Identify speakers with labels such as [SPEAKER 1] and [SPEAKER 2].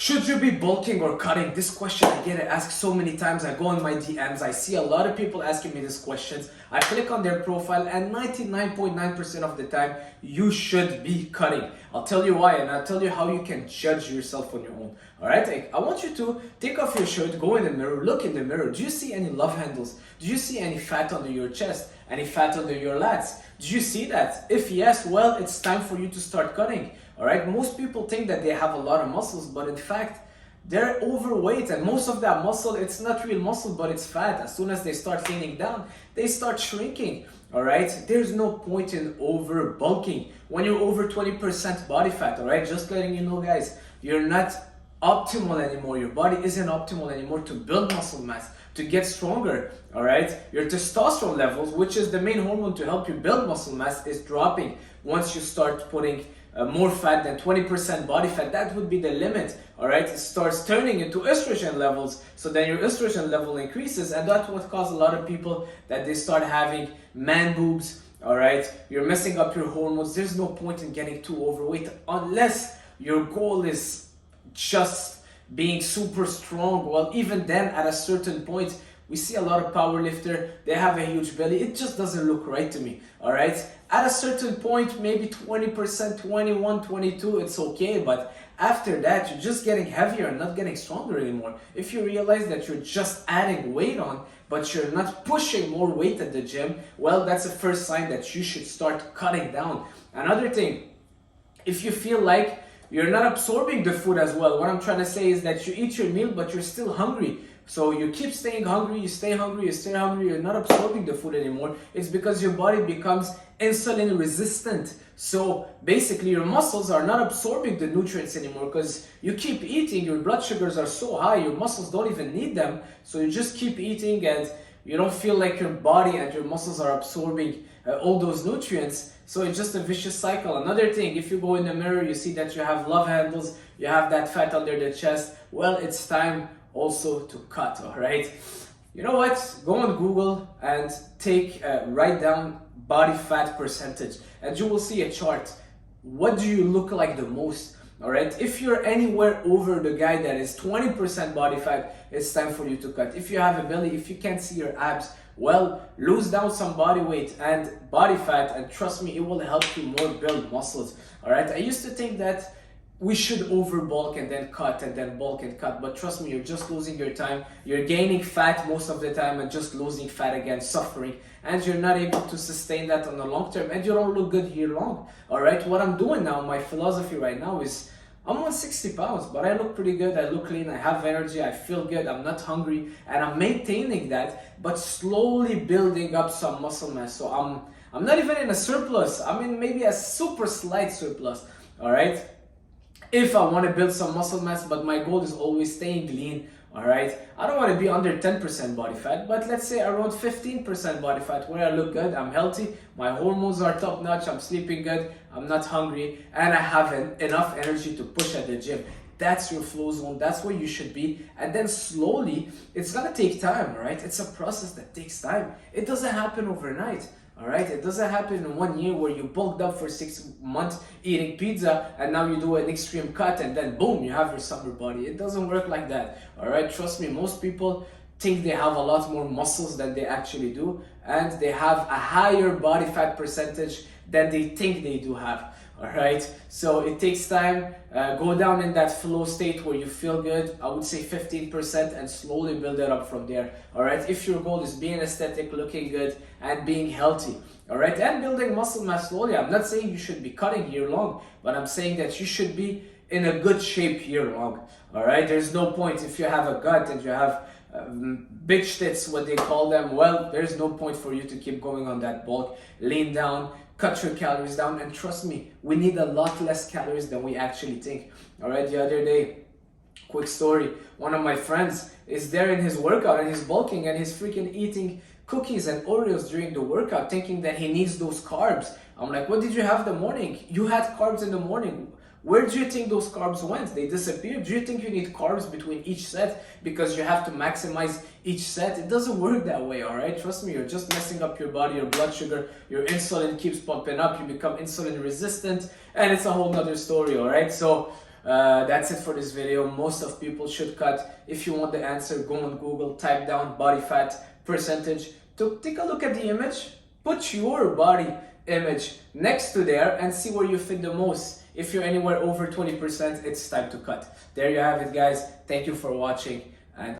[SPEAKER 1] Should you be bulking or cutting? This question I get it asked so many times. I go on my DMs. I see a lot of people asking me these questions. I click on their profile and 99.9% of the time, you should be cutting. I'll tell you why and I'll tell you how you can judge yourself on your own. Alright, I want you to take off your shirt, go in the mirror, look in the mirror. Do you see any love handles? Do you see any fat under your chest? Any fat under your lats? Do you see that? If yes, well, it's time for you to start cutting. Alright, most people think that they have a lot of muscles, but in fact, they're overweight, and most of that muscle, it's not real muscle, but it's fat. As soon as they start thinning down, they start shrinking. Alright, there's no point in over bulking when you're over 20% body fat. Alright, just letting you know, guys, you're not optimal anymore. Your body isn't optimal anymore to build muscle mass, to get stronger. Alright, your testosterone levels, which is the main hormone to help you build muscle mass, is dropping once you start putting more fat than 20% body fat. That would be the limit. Alright, it starts turning into estrogen levels, so then your estrogen level increases, and that's what causes a lot of people that they start having man boobs. Alright, you're messing up your hormones. There's no point in getting too overweight unless your goal is just being super strong. Well, even then, at a certain point, we see a lot of power lifter, they have a huge belly. It just doesn't look right to me. Alright, at a certain point, maybe 20%, 21, 22, it's okay, but after that, you're just getting heavier and not getting stronger anymore. If you realize that you're just adding weight on, but you're not pushing more weight at the gym, well, that's the first sign that you should start cutting down. Another thing, if you feel like you're not absorbing the food as well, what I'm trying to say is that you eat your meal, but you're still hungry. So you keep staying hungry, you stay hungry, you stay hungry, you're not absorbing the food anymore. It's because your body becomes insulin resistant. So basically your muscles are not absorbing the nutrients anymore because you keep eating, your blood sugars are so high, your muscles don't even need them. So you just keep eating and you don't feel like your body and your muscles are absorbing all those nutrients. So it's just a vicious cycle. Another thing, if you go in the mirror, you see that you have love handles, you have that fat under the chest, well, it's time also to cut. All right, you know what, go on Google and write down body fat percentage and you will see a chart. What do you look like the most? All right, if you're anywhere over the guy that is 20% body fat, it's time for you to cut. If you have a belly, if you can't see your abs, well, lose down some body weight and body fat, and trust me, it will help you more build muscles. All right, I used to think that we should over bulk and then cut and then bulk and cut, but trust me, you're just losing your time. You're gaining fat most of the time and just losing fat again, suffering, and you're not able to sustain that on the long term, and you don't look good year long. All right, what I'm doing now, my philosophy right now is I'm on 60 pounds, but I look pretty good, I look clean, I have energy, I feel good, I'm not hungry, and I'm maintaining that, but slowly building up some muscle mass. So I'm not even in a surplus, I'm in maybe a super slight surplus. All right, if I want to build some muscle mass, but my goal is always staying lean. All right, I don't want to be under 10% body fat, but let's say around 15% body fat where I look good, I'm healthy, my hormones are top notch, I'm sleeping good, I'm not hungry, and I have enough energy to push at the gym. That's your flow zone, that's where you should be. And then slowly, it's gonna take time, right? It's a process that takes time. It doesn't happen overnight. All right, it doesn't happen in 1 year where you bulked up for 6 months eating pizza and now you do an extreme cut and then boom, you have your summer body. It doesn't work like that. All right, trust me, most people think they have a lot more muscles than they actually do, and they have a higher body fat percentage than they think they do have. All right, so it takes time. Go down in that flow state where you feel good. I would say 15% and slowly build it up from there. All right, if your goal is being aesthetic, looking good, and being healthy. All right, and building muscle mass slowly. I'm not saying you should be cutting year long, but I'm saying that you should be in a good shape year long. All right, there's no point if you have a gut and you have bitch tits, what they call them. Well, there's no point for you to keep going on that bulk. Lean down, cut your calories down, and trust me, we need a lot less calories than we actually think. All right, the other day, quick story, one of my friends is there in his workout and he's bulking and he's freaking eating cookies and Oreos during the workout thinking that he needs those carbs. I'm like, what did you have in the morning? You had carbs in the morning. Where do you think those carbs went? They disappeared. Do you think you need carbs between each set because you have to maximize each set? It doesn't work that way, all right? Trust me, you're just messing up your body, your blood sugar, your insulin keeps pumping up, you become insulin resistant, and it's a whole nother story, all right? So That's it for this video. Most of people should cut. If you want the answer, go on Google, type down body fat percentage. Take a look at the image, put your body image next to there and see where you fit the most. If you're anywhere over 20%, it's time to cut. There you have it, guys. Thank you for watching.